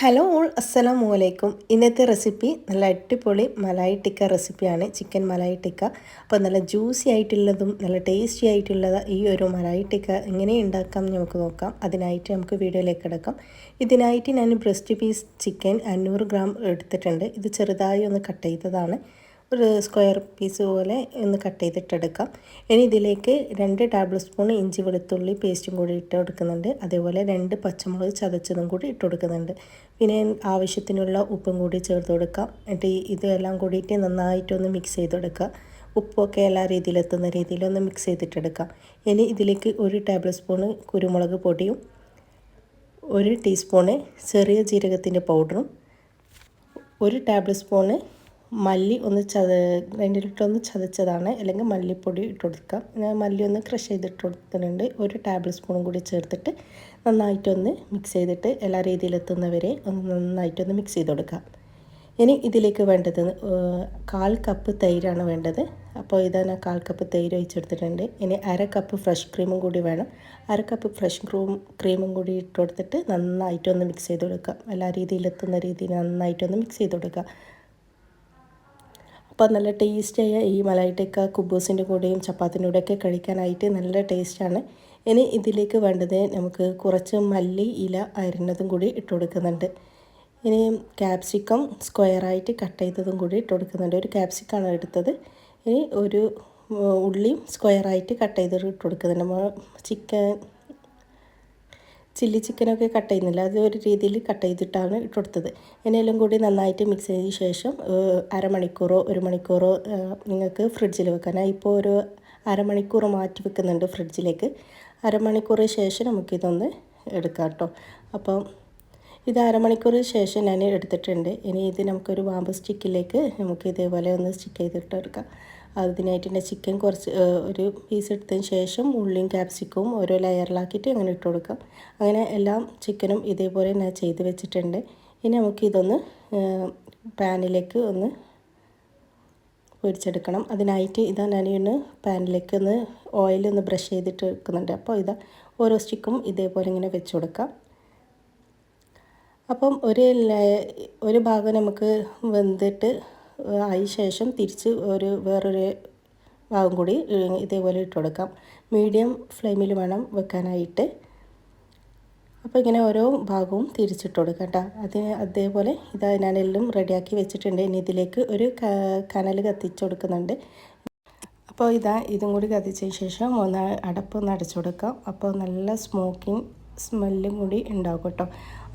Hello all അസ്സലാമു അലൈക്കും. ഇന്നത്തെ റെസിപ്പി നല്ല അടിപൊളി മലായി ടിക്ക റെസിപ്പിയാണ്. ചിക്കൻ മലായി ടിക്ക. അപ്പോൾ നല്ല ജ്യൂസി ആയിട്ടുള്ളതും നല്ല ടേസ്റ്റി ആയിട്ടുള്ളത് ഈ ഒരു മലായി ടിക്ക എങ്ങനെ ഉണ്ടാക്കാം നമുക്ക് നോക്കാം. അതിനായിട്ട് നമുക്ക് വീഡിയോയിലേക്ക് കിടക്കാം. ഇതിനായിട്ട് ഞാൻ ബ്രസ്റ്റ് പീസ് ചിക്കൻ 500 ഗ്രാം എടുത്തിട്ടുണ്ട്. ഇത് ചെറുതായി ഒന്ന് കട്ട് ചെയ്തതാണ്. ഒരു സ്ക്വയർ പീസ് പോലെ ഒന്ന് കട്ട് ചെയ്തിട്ടെടുക്കാം. ഇനി ഇതിലേക്ക് 2 ടേബിൾ സ്പൂൺ ഇഞ്ചി വെളുത്തുള്ളി പേസ്റ്റും കൂടി ഇട്ട് കൊടുക്കുന്നുണ്ട്. അതേപോലെ 2 പച്ചമുളക് ചതച്ചതും കൂടി ഇട്ട് കൊടുക്കുന്നുണ്ട്. പിന്നെ ആവശ്യത്തിനുള്ള ഉപ്പും കൂടി ചേർത്ത് കൊടുക്കാം. എന്നിട്ട് ഇതെല്ലാം കൂടിയിട്ട് നന്നായിട്ടൊന്ന് മിക്സ് ചെയ്ത് കൊടുക്കുക. ഉപ്പൊക്കെ എല്ലാ രീതിയിലെത്തുന്ന രീതിയിലൊന്ന് മിക്സ് ചെയ്തിട്ടെടുക്കാം. ഇനി ഇതിലേക്ക് 1 ടേബിൾ സ്പൂണ് കുരുമുളക് പൊടിയും 1 ടീസ്പൂണ് ചെറിയ ജീരകത്തിൻ്റെ പൗഡറും 1 ടേബിൾ സ്പൂണ് മല്ലി ഒന്ന് ഗ്രൈൻഡറിലിട്ടൊന്ന് ചതച്ചതാണ്, അല്ലെങ്കിൽ മല്ലിപ്പൊടി ഇട്ട് കൊടുക്കാം. ഞാൻ മല്ലി ഒന്ന് ക്രഷ് ചെയ്തിട്ട് കൊടുക്കുന്നുണ്ട്. 1 ടേബിൾ സ്പൂണും കൂടി ചേർത്തിട്ട് നന്നായിട്ടൊന്ന് മിക്സ് ചെയ്തിട്ട് എല്ലാ രീതിയിലെത്തുന്നവരെ ഒന്ന് നന്നായിട്ടൊന്ന് മിക്സ് ചെയ്ത് കൊടുക്കാം. ഇനി ഇതിലേക്ക് വേണ്ടത് 1/4 കപ്പ് തൈരാണ് വേണ്ടത്. അപ്പോൾ ഇതാ ഞാൻ 1/4 കപ്പ് തൈര് ഒഴിച്ചെടുത്തിട്ടുണ്ട്. ഇനി 1/2 കപ്പ് ഫ്രഷ് ക്രീമും കൂടി വേണം. 1/2 കപ്പ് ഫ്രഷ് ക്രീമും കൂടി ഇട്ട് കൊടുത്തിട്ട് നന്നായിട്ടൊന്ന് മിക്സ് ചെയ്ത് കൊടുക്കാം. എല്ലാ രീതിയിലെത്തുന്ന രീതിയിൽ നന്നായിട്ടൊന്ന് മിക്സ് ചെയ്ത് കൊടുക്കുക. അപ്പോൾ നല്ല ടേസ്റ്റായ ഈ മലായി ടിക്ക കുബൂസിൻ്റെ കൂടെയും ചപ്പാത്തിൻ്റെ കൂടെയൊക്കെ കഴിക്കാനായിട്ട് നല്ല ടേസ്റ്റാണ്. ഇനി ഇതിലേക്ക് വേണ്ടത് നമുക്ക് കുറച്ച് മല്ലി ഇല അരിഞ്ഞതും കൂടി ഇട്ട് കൊടുക്കുന്നുണ്ട്. ഇനി ക്യാപ്സിക്കം സ്ക്വയറായിട്ട് കട്ട് ചെയ്തതും കൂടി ഇട്ട് കൊടുക്കുന്നുണ്ട്. ഒരു ക്യാപ്സിക്കാണ് എടുത്തത്. ഇനി ഒരു ഉള്ളിയും സ്ക്വയറായിട്ട് കട്ട് ചെയ്തിട്ട് ഇട്ട് കൊടുക്കുന്നുണ്ട്. ചില്ലി ചിക്കനൊക്കെ കട്ട് ചെയ്യുന്നില്ല, അത് ഒരു രീതിയിൽ കട്ട് ചെയ്തിട്ടാണ് ഇട്ട് കൊടുത്തത്. ഇതിനെല്ലാം കൂടി നന്നായിട്ട് മിക്സ് ചെയ്തതിന് ശേഷം അരമണിക്കൂറോ 1 മണിക്കൂറോ നിങ്ങൾക്ക് ഫ്രിഡ്ജിൽ വെക്കാൻ. ഇപ്പോൾ ഒരു അരമണിക്കൂർ മാറ്റി വെക്കുന്നുണ്ട് ഫ്രിഡ്ജിലേക്ക്. അരമണിക്കൂറിന് ശേഷം നമുക്കിതൊന്ന് എടുക്കാം കേട്ടോ. അപ്പം ഇത് അരമണിക്കൂറിന് ശേഷം ഞാൻ എടുത്തിട്ടുണ്ട്. ഇനി ഇത് നമുക്കൊരു ബാമ്പു സ്റ്റിക്കിലേക്ക് നമുക്ക് ഇതേപോലെ ഒന്ന് സ്റ്റിക്ക് ചെയ്തിട്ട് എടുക്കാം. അതിനായിട്ട് തന്നെ ചിക്കൻ കുറച്ച് ഒരു പീസ് എടുത്തതിന് ശേഷം ഉള്ളിയും ക്യാപ്സിക്കവും ഓരോ ലെയറിലാക്കിയിട്ട് അങ്ങനെ ഇട്ട് കൊടുക്കാം. അങ്ങനെ എല്ലാം ചിക്കനും ഇതേപോലെ ഞാൻ ചെയ്ത് വെച്ചിട്ടുണ്ട്. ഇനി നമുക്കിതൊന്ന് പാനിലേക്ക് ഒന്ന് പൊരിച്ചെടുക്കണം. അതിനായിട്ട് ഇതാ ഞാനൊന്ന് പാനിലേക്ക് ഒന്ന് ഓയിലൊന്ന് ബ്രഷ് ചെയ്തിട്ട് എടുക്കുന്നുണ്ട്. അപ്പോൾ ഇതാ ഓരോ സ്റ്റിക്കും ഇതേപോലെ ഇങ്ങനെ വെച്ച് കൊടുക്കാം. അപ്പം ഒരു ഭാഗം നമുക്ക് വെന്തിട്ട് ആയ ശേഷം തിരിച്ച് വേറൊരു ഭാഗം കൂടി ഇതേപോലെ ഇട്ട് കൊടുക്കാം. മീഡിയം ഫ്ലെയിമിൽ വേണം വെക്കാനായിട്ട്. അപ്പോൾ ഇങ്ങനെ ഓരോ ഭാഗവും തിരിച്ചിട്ട് കൊടുക്കാം കേട്ടോ. അതേപോലെ ഇതാ ഞാനെല്ലാം റെഡിയാക്കി വെച്ചിട്ടുണ്ട്. ഇനി ഇതിലേക്ക് ഒരു കനൽ കത്തിച്ച് കൊടുക്കുന്നുണ്ട്. അപ്പോൾ ഇതും കൂടി കത്തിച്ചതിന് ശേഷം അടപ്പൊന്ന് അടച്ചു കൊടുക്കാം. അപ്പോൾ നല്ല സ്മോക്കിങ് സ്മെല്ലും കൂടി ഉണ്ടാവും കേട്ടോ.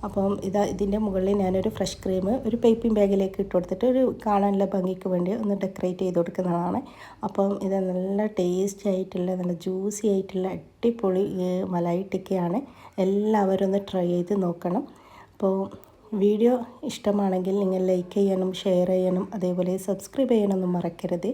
അപ്പം ഇതിൻ്റെ മുകളിൽ ഞാനൊരു ഫ്രഷ് ക്രീം ഒരു പൈപ്പിംഗ് ബാഗിലേക്ക് ഇട്ട് കൊടുത്തിട്ട് ഒരു കാണാനുള്ള ഭംഗിക്ക് വേണ്ടി ഒന്ന് ഡെക്കറേറ്റ് ചെയ്ത് കൊടുക്കുന്നതാണ്. അപ്പം ഇത് നല്ല ടേസ്റ്റി ആയിട്ടുള്ള നല്ല ജ്യൂസി ആയിട്ടുള്ള അടിപൊളി മലായി ടിക്കയാണ്. എല്ലാവരും ഒന്ന് ട്രൈ ചെയ്ത് നോക്കണം. അപ്പോൾ വീഡിയോ ഇഷ്ടമാണെങ്കിൽ നിങ്ങൾ ലൈക്ക് ചെയ്യാനും ഷെയർ ചെയ്യാനും അതേപോലെ സബ്സ്ക്രൈബ് ചെയ്യാനൊന്നും മറക്കരുത്.